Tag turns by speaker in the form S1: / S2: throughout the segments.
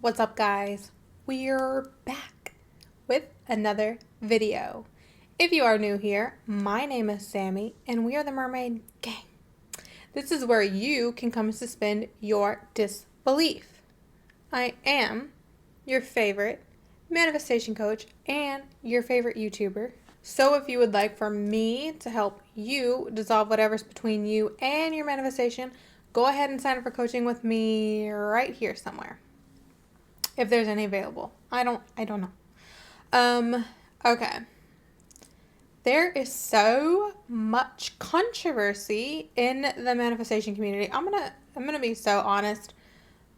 S1: What's up, guys? We're back with another video. If you are new here, my name is Sammy and we are the Mermaid Gang. This is where you can come and suspend your disbelief. I am your favorite manifestation coach and your favorite YouTuber. So if you would like for me to help you dissolve whatever's between you and your manifestation, go ahead and sign up for coaching with me right here somewhere. If there's any available. I don't know. Okay. There is so much controversy in the manifestation community. I'm gonna be so honest.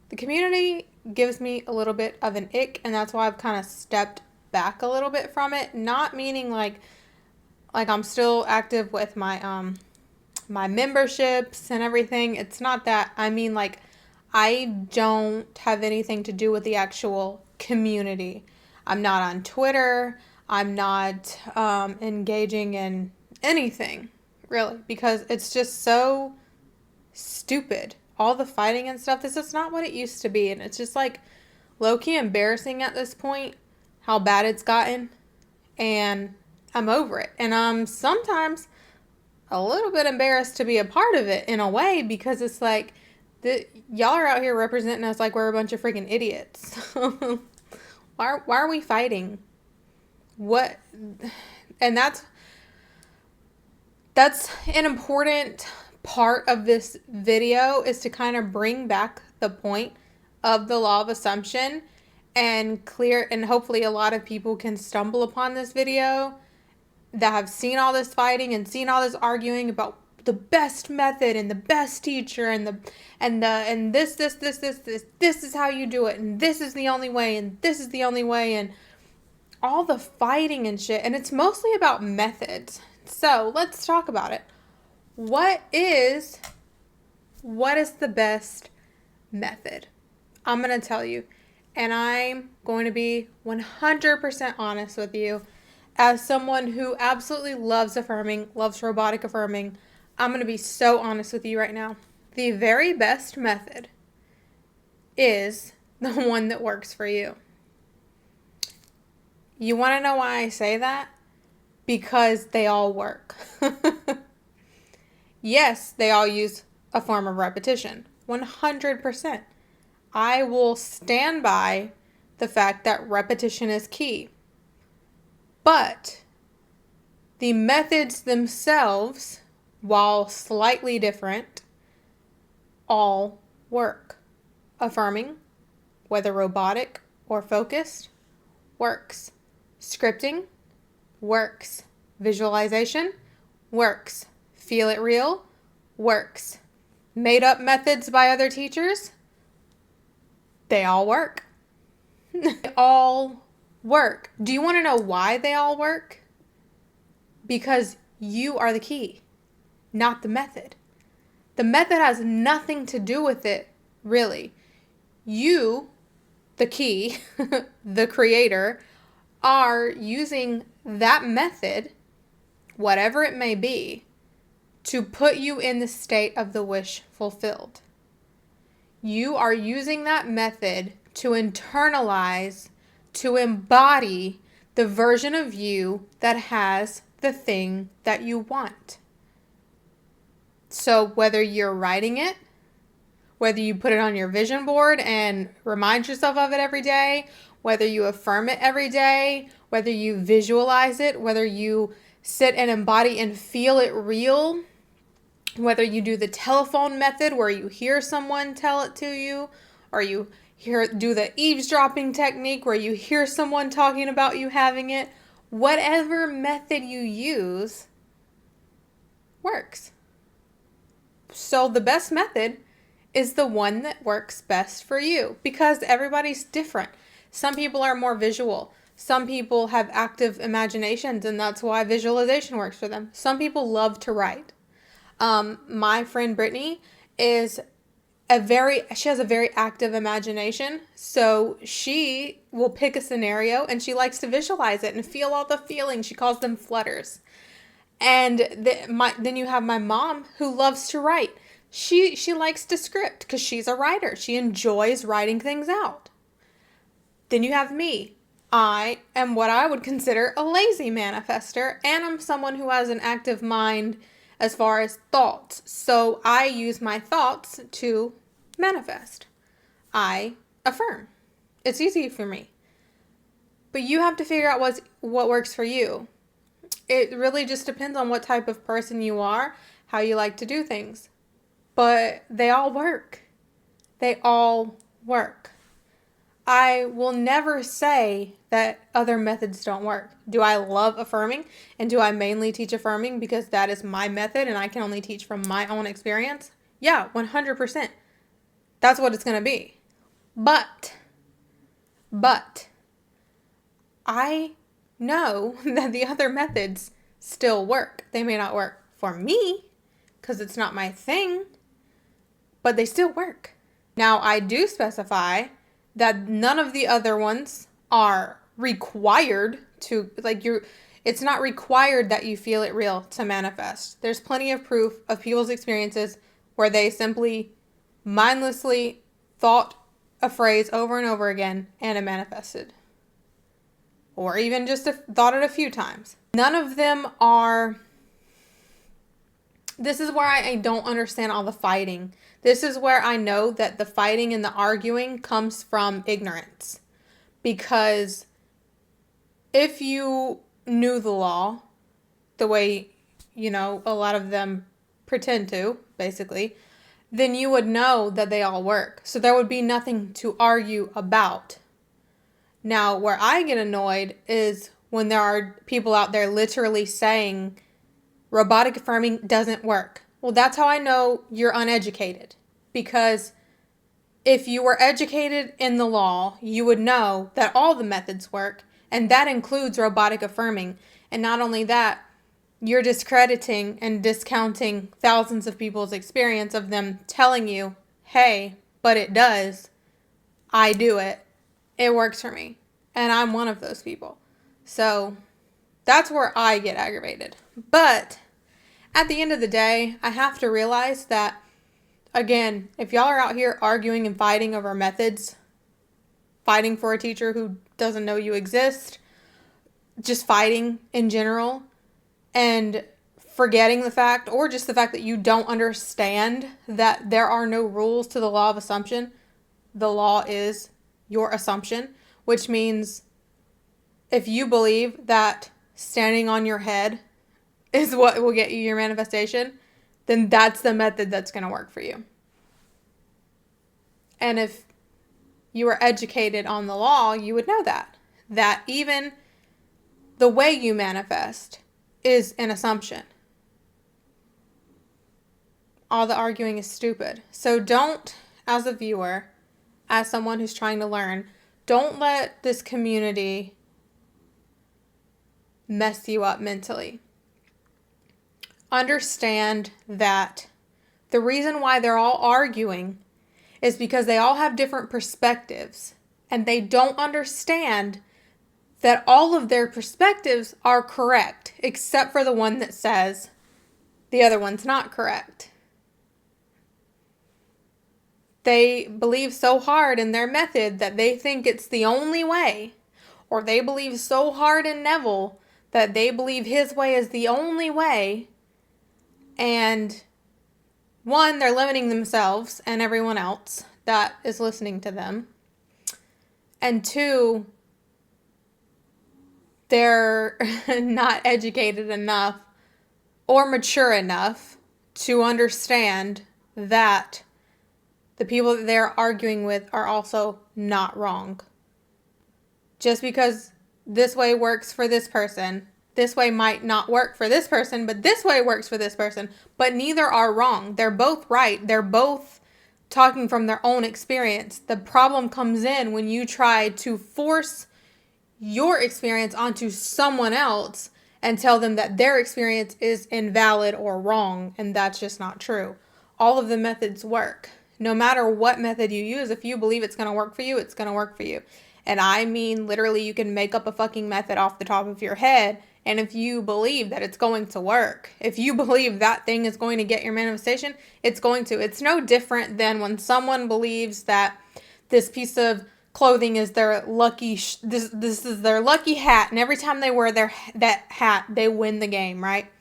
S1: The community gives me a little bit of an ick, and that's why I've kind of stepped back a little bit from it. Not meaning like I'm still active with my my memberships and everything. It's not that. I mean, like, I don't have anything to do with the actual community. I'm not on Twitter. I'm not engaging in anything, really, because it's just so stupid. All the fighting and stuff, this is not what it used to be. And it's just like low-key embarrassing at this point how bad it's gotten. And I'm over it. And I'm sometimes a little bit embarrassed to be a part of it in a way, because it's like, y'all are out here representing us like we're a bunch of freaking idiots. Why are we fighting? What? And that's an important part of this video, is to kind of bring back the point of the law of assumption and clear, and hopefully a lot of people can stumble upon this video that have seen all this fighting and seen all this arguing about the best method and the best teacher and this is how you do it, and this is the only way, and this is the only way, and all the fighting and shit. And it's mostly about methods. So let's talk about it. What is the best method? I'm going to tell you, and I'm going to be 100% honest with you. As someone who absolutely loves affirming, loves robotic affirming, I'm going to be so honest with you right now. The very best method is the one that works for you. You want to know why I say that? Because they all work. Yes, they all use a form of repetition. 100%. I will stand by the fact that repetition is key. But the methods themselves, while slightly different, all work. Affirming, whether robotic or focused, works. Scripting works. Visualization works. Feel it real works. Made up methods by other teachers, they all work. They all work. Do you want to know why they all work? Because you are the key, not the method. The method has nothing to do with it, really. You, the key, the creator, are using that method, whatever it may be, to put you in the state of the wish fulfilled. You are using that method to internalize, to embody the version of you that has the thing that you want. So whether you're writing it, whether you put it on your vision board and remind yourself of it every day, whether you affirm it every day, whether you visualize it, whether you sit and embody and feel it real, whether you do the telephone method where you hear someone tell it to you, or you do the eavesdropping technique where you hear someone talking about you having it, whatever method you use works. So the best method is the one that works best for you, because everybody's different. Some people are more visual. Some people have active imaginations, and that's why visualization works for them. Some people love to write. My friend Brittany she has a very active imagination. So she will pick a scenario and she likes to visualize it and feel all the feelings. She calls them flutters. And then you have my mom, who loves to write. She likes to script because she's a writer. She enjoys writing things out. Then you have me. I am what I would consider a lazy manifester, and I'm someone who has an active mind as far as thoughts. So I use my thoughts to manifest. I affirm. It's easy for me. But you have to figure out what works for you. It really just depends on what type of person you are, how you like to do things. But they all work. They all work. I will never say that other methods don't work. Do I love affirming? And do I mainly teach affirming because that is my method and I can only teach from my own experience? Yeah, 100%. That's what it's going to be. But, I know that the other methods still work. They may not work for me because it's not my thing, but they still work. Now, I do specify that none of the other ones are required to, it's not required that you feel it real to manifest. There's plenty of proof of people's experiences where they simply mindlessly thought a phrase over and over again and it manifested. Or even just thought it a few times. None of them are... This is where I don't understand all the fighting. This is where I know that the fighting and the arguing comes from ignorance. Because if you knew the law, the way, a lot of them pretend to, basically, then you would know that they all work. So there would be nothing to argue about. Now, where I get annoyed is when there are people out there literally saying robotic affirming doesn't work. Well, that's how I know you're uneducated. Because if you were educated in the law, you would know that all the methods work, and that includes robotic affirming. And not only that, you're discrediting and discounting thousands of people's experience of them telling you, hey, but it does. I do it. It works for me. And I'm one of those people. So that's where I get aggravated. But at the end of the day, I have to realize that, again, if y'all are out here arguing and fighting over methods, fighting for a teacher who doesn't know you exist, just fighting in general, and forgetting the fact, or just the fact that you don't understand that there are no rules to the law of assumption. The law is your assumption, which means if you believe that standing on your head is what will get you your manifestation, then that's the method that's going to work for you. And if you were educated on the law, you would know that even the way you manifest is an assumption. All the arguing is stupid. So don't, as a viewer, as someone who's trying to learn, don't let this community mess you up mentally. Understand that the reason why they're all arguing is because they all have different perspectives, and they don't understand that all of their perspectives are correct, except for the one that says the other one's not correct. They believe so hard in their method that they think it's the only way, or they believe so hard in Neville that they believe his way is the only way, and one, they're limiting themselves and everyone else that is listening to them, and two, they're not educated enough or mature enough to understand that the people that they're arguing with are also not wrong. Just because this way works for this person, this way might not work for this person, but this way works for this person. But neither are wrong. They're both right. They're both talking from their own experience. The problem comes in when you try to force your experience onto someone else and tell them that their experience is invalid or wrong, and that's just not true. All of the methods work. No matter what method you use, if you believe it's going to work for you, it's going to work for you. And I mean, literally, you can make up a fucking method off the top of your head, and if you believe that it's going to work, if you believe that thing is going to get your manifestation, it's going to. It's no different than when someone believes that this piece of clothing is their lucky, this is their lucky hat. And every time they wear that hat, they win the game, right?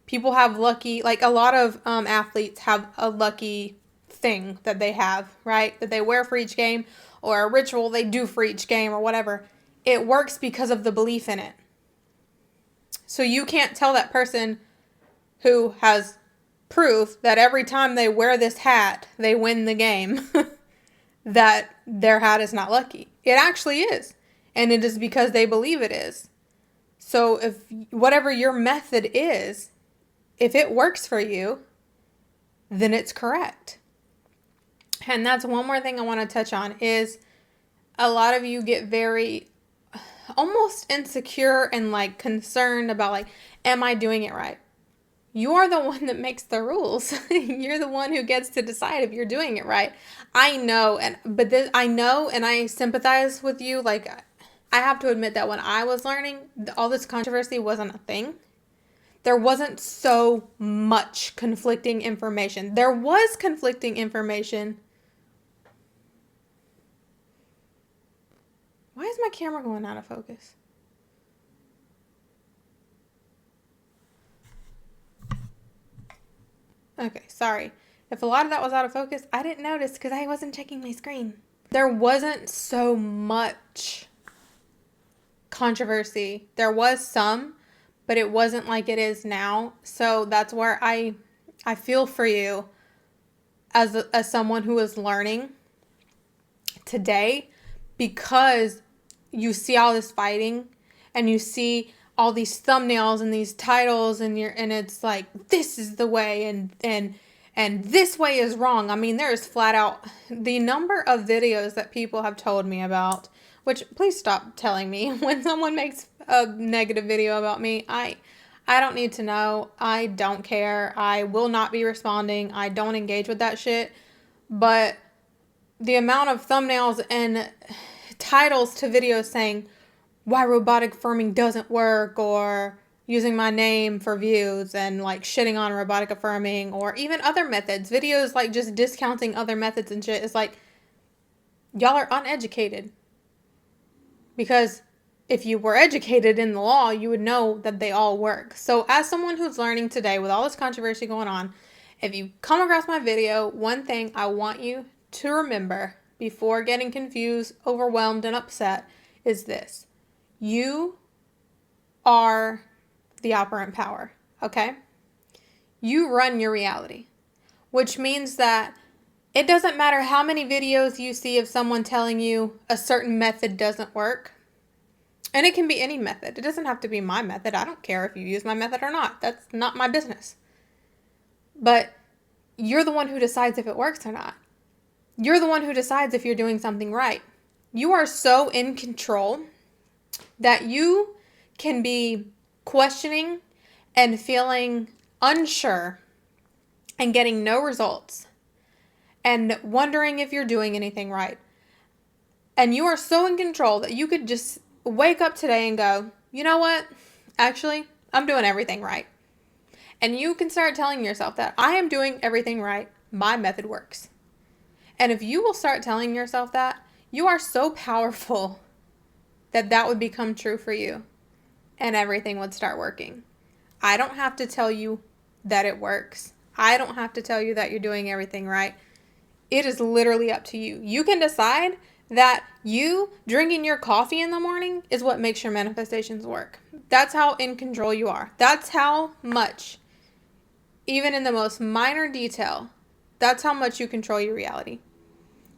S1: People have lucky, like a lot of athletes have a lucky thing that they have, right? That they wear for each game, or a ritual they do for each game, or whatever. It works because of the belief in it. So you can't tell that person who has proof that every time they wear this hat, they win the game, that their hat is not lucky. It actually is. And it is because they believe it is. So if whatever your method is, if it works for you, then it's correct. And that's one more thing I want to touch on is a lot of you get very almost insecure and like concerned about like, am I doing it right? You are the one that makes the rules. You're the one who gets to decide if you're doing it right. I know, I know, and I sympathize with you. Like, I have to admit that when I was learning, all this controversy wasn't a thing. There wasn't so much conflicting information. There was conflicting information. Why is my camera going out of focus? Okay, sorry. If a lot of that was out of focus, I didn't notice because I wasn't checking my screen. There wasn't so much controversy. There was some, but it wasn't like it is now. So that's where I feel for you as someone who is learning today, because you see all this fighting and you see all these thumbnails and these titles and it's like, this is the way and this way is wrong. I mean, there's flat out the number of videos that people have told me about, which please stop telling me when someone makes a negative video about me. I don't need to know. I don't care. I will not be responding. I don't engage with that shit. But the amount of thumbnails and titles to videos saying why robotic affirming doesn't work, or using my name for views and like shitting on robotic affirming, or even other methods, videos like just discounting other methods and shit, is like, y'all are uneducated. Because if you were educated in the law, you would know that they all work. So as someone who's learning today with all this controversy going on, if you come across my video, one thing I want you to remember before getting confused, overwhelmed, and upset is this. You are the operant power, okay? You run your reality, which means that it doesn't matter how many videos you see of someone telling you a certain method doesn't work. And it can be any method. It doesn't have to be my method. I don't care if you use my method or not. That's not my business. But you're the one who decides if it works or not. You're the one who decides if you're doing something right. You are so in control that you can be questioning and feeling unsure and getting no results and wondering if you're doing anything right. And you are so in control that you could just wake up today and go, you know what? Actually, I'm doing everything right. And you can start telling yourself that I am doing everything right. My method works. And if you will start telling yourself that, you are so powerful that would become true for you and everything would start working. I don't have to tell you that it works. I don't have to tell you that you're doing everything right. It is literally up to you. You can decide that you drinking your coffee in the morning is what makes your manifestations work. That's how in control you are. That's how much, even in the most minor detail, that's how much you control your reality.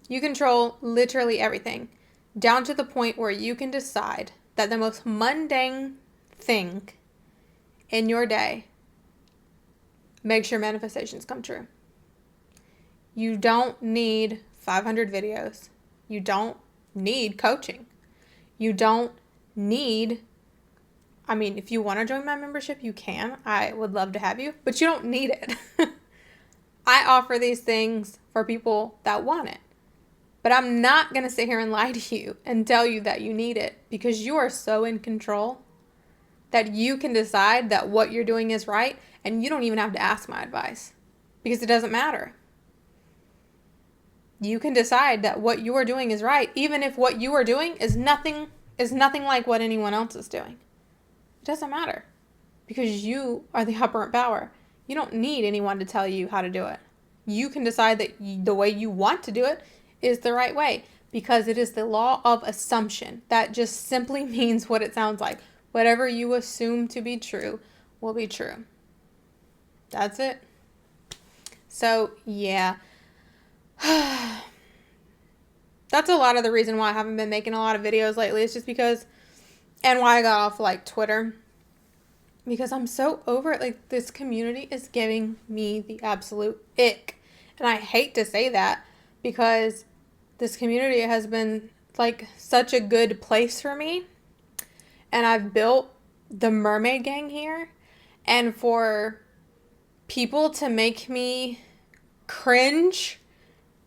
S1: You control literally everything, down to the point where you can decide that the most mundane thing in your day makes your manifestations come true. You don't need 500 videos. You don't need coaching. You don't need, I mean, if you want to join my membership, you can. I would love to have you, but you don't need it. I offer these things for people that want it. But I'm not going to sit here and lie to you and tell you that you need it, because you are so in control that you can decide that what you're doing is right, and you don't even have to ask my advice because it doesn't matter. You can decide that what you are doing is right, even if what you are doing is nothing like what anyone else is doing. It doesn't matter, because you are the operant power. You don't need anyone to tell you how to do it. You can decide that the way you want to do it is the right way, because it is the law of assumption. That just simply means what it sounds like. Whatever you assume to be true will be true. That's it. So, yeah. That's a lot of the reason why I haven't been making a lot of videos lately. It's just because, and why I got off like Twitter, because I'm so over it. Like, this community is giving me the absolute ick. And I hate to say that, because this community has been like such a good place for me. And I've built the Mermaid Gang here. And for people to make me cringe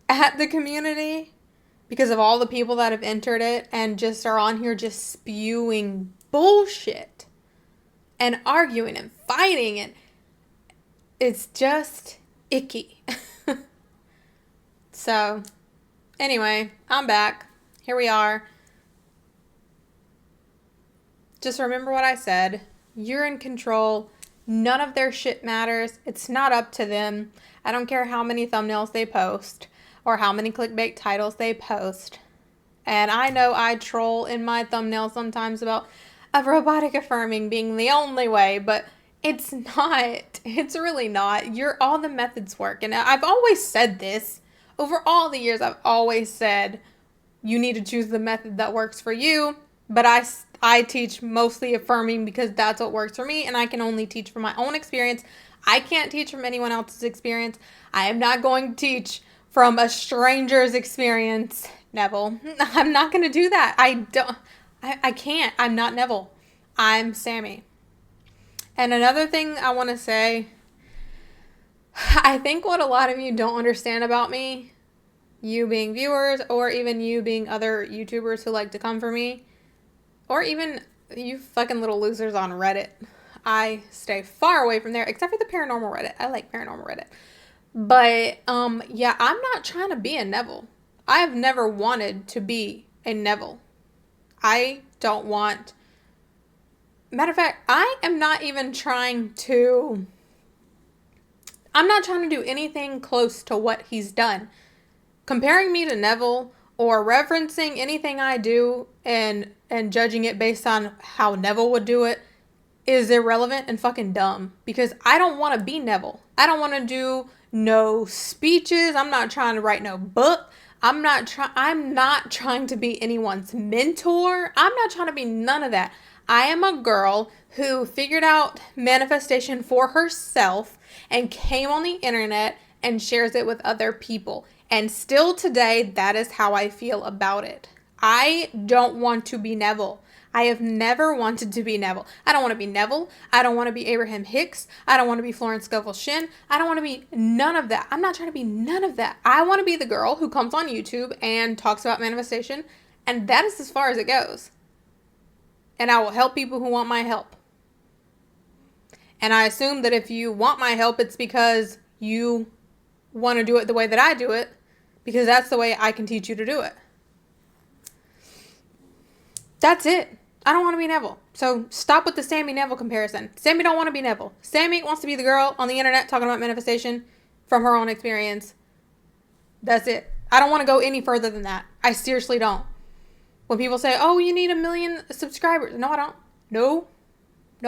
S1: at the community because of all the people that have entered it and just are on here just spewing bullshit and arguing and fighting, and it's just icky. So, anyway, I'm back. Here we are. Just remember what I said. You're in control. None of their shit matters. It's not up to them. I don't care how many thumbnails they post or how many clickbait titles they post. And I know I troll in my thumbnail sometimes about a robotic affirming being the only way, but it's not. It's really not. All the methods work. And I've always said this. Over all the years, I've always said you need to choose the method that works for you. But I teach mostly affirming because that's what works for me, and I can only teach from my own experience. I can't teach from anyone else's experience. I am not going to teach from a stranger's experience, Neville. I'm not going to do that. I can't. I'm not Neville. I'm Sammy. And another thing I want to say, I think what a lot of you don't understand about me, you being viewers or even you being other YouTubers who like to come for me, or even you fucking little losers on Reddit. I stay far away from there, except for the paranormal Reddit. I like paranormal Reddit. But, yeah, I'm not trying to be a Neville. I have never wanted to be a Neville. I don't want... Matter of fact, I am not even trying to... I'm not trying to do anything close to what he's done. Comparing me to Neville or referencing anything I do and judging it based on how Neville would do it is irrelevant and fucking dumb, because I don't want to be Neville. I don't want to do no speeches. I'm not trying to write no book. I'm not trying to be anyone's mentor. I'm not trying to be none of that. I am a girl who figured out manifestation for herself and came on the internet and shares it with other people. And still today, that is how I feel about it. I don't want to be Neville. I have never wanted to be Neville. I don't want to be Neville. I don't want to be Abraham Hicks. I don't want to be Florence Scovel Shin. I don't want to be none of that. I'm not trying to be none of that. I want to be the girl who comes on YouTube and talks about manifestation. And that is as far as it goes. And I will help people who want my help. And I assume that if you want my help, it's because you want to do it the way that I do it, because that's the way I can teach you to do it. That's it. I don't want to be Neville. So stop with the Sammy Neville comparison. Sammy don't want to be Neville. Sammy wants to be the girl on the internet talking about manifestation from her own experience. That's it. I don't want to go any further than that. I seriously don't. When people say, oh, you need 1 million subscribers. No, I don't. No,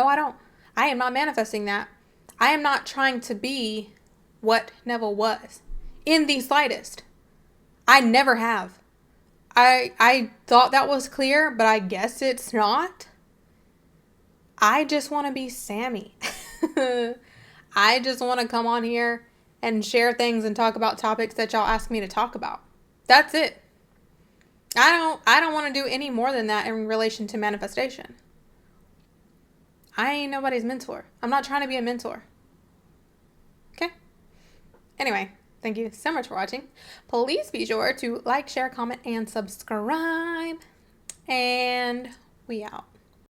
S1: I don't. I am not manifesting that. I am not trying to be what Neville was in the slightest. I never have. I thought that was clear, but I guess it's not. I just want to be Sammy. I just want to come on here and share things and talk about topics that y'all ask me to talk about. That's it. I don't want to do any more than that in relation to manifestation. I ain't nobody's mentor. I'm not trying to be a mentor. Okay? Anyway, thank you so much for watching. Please be sure to like, share, comment, and subscribe. And we out.